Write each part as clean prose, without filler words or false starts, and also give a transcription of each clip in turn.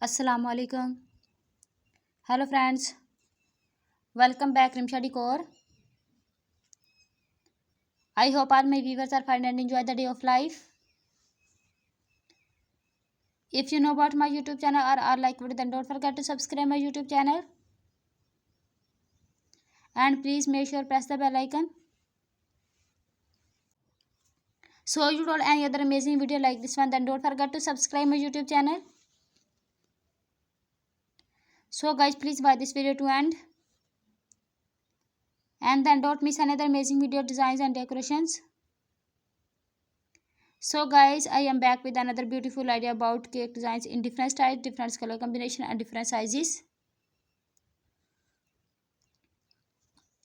Assalamu alaikum. Hello friends, welcome back Rimsha Decor. I hope all my viewers are fine and enjoy the day of life. If you know about my YouTube channel or are like video, then don't forget to subscribe my YouTube channel. And please make sure press the bell icon. So you don't any other amazing video like this one, then don't forget to subscribe my YouTube channel. So guys, please watch this video to end. And then don't miss another amazing video designs and decorations. So guys, I am back with another beautiful idea about cake designs in different styles, different color combination and different sizes.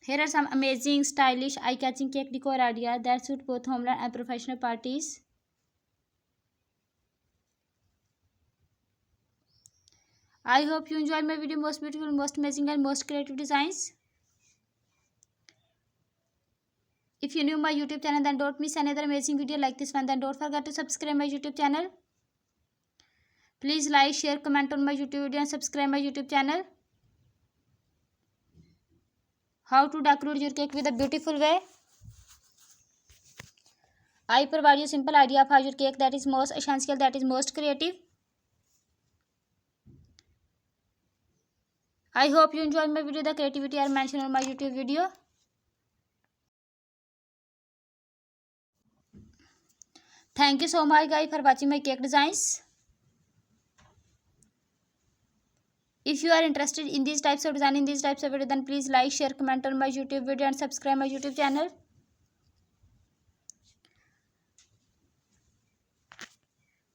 Here are some amazing, stylish, eye-catching cake decor ideas that suit both homeland and professional parties. I hope you enjoy my video. Most beautiful, most amazing and most creative designs. If you new my YouTube channel, then don't miss another amazing video like this one. Then don't forget to subscribe my YouTube channel. Please like, share, comment on my YouTube video and subscribe my YouTube channel. How to decorate your cake with a beautiful way. I provide you simple idea of how your cake that is most essential, that is most creative. I hope you enjoy my video. The creativity are mentioned on my YouTube video. Thank you so much guys for watching my cake designs. If you are interested in these types of design, in these types of video, then please like, share, comment on my YouTube video and subscribe my YouTube channel.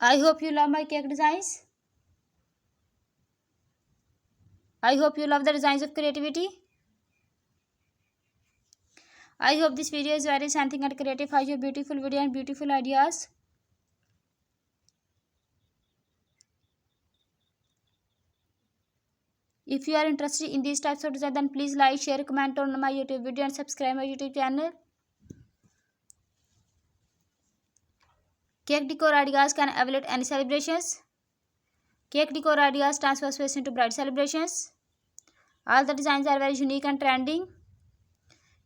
I hope you love my cake designs. I hope you love the designs of creativity. I hope this video is very something and creative for your beautiful video and beautiful ideas. If you are interested in these types of design, then please like, share, comment on my YouTube video and subscribe my YouTube channel. Cake decor ideas can evaluate any celebrations. Cake decor ideas transfer space into bright celebrations. All the designs are very unique and trending.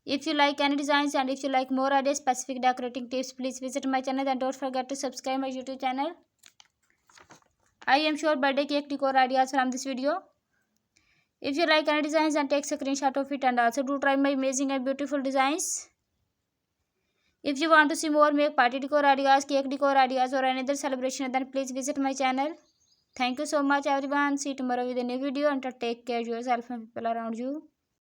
If you like any designs and if you like more ideas, specific decorating tips, please visit my channel and don't forget to subscribe my YouTube channel. I am sure birthday cake decor ideas from this video. If you like any designs, then take a screenshot of it and also do try my amazing and beautiful designs. If you want to see more make party decor ideas, cake decor ideas or any other celebration, then please visit my channel. Thank you so much everyone. See you tomorrow with a new video and take care of yourself and people around you.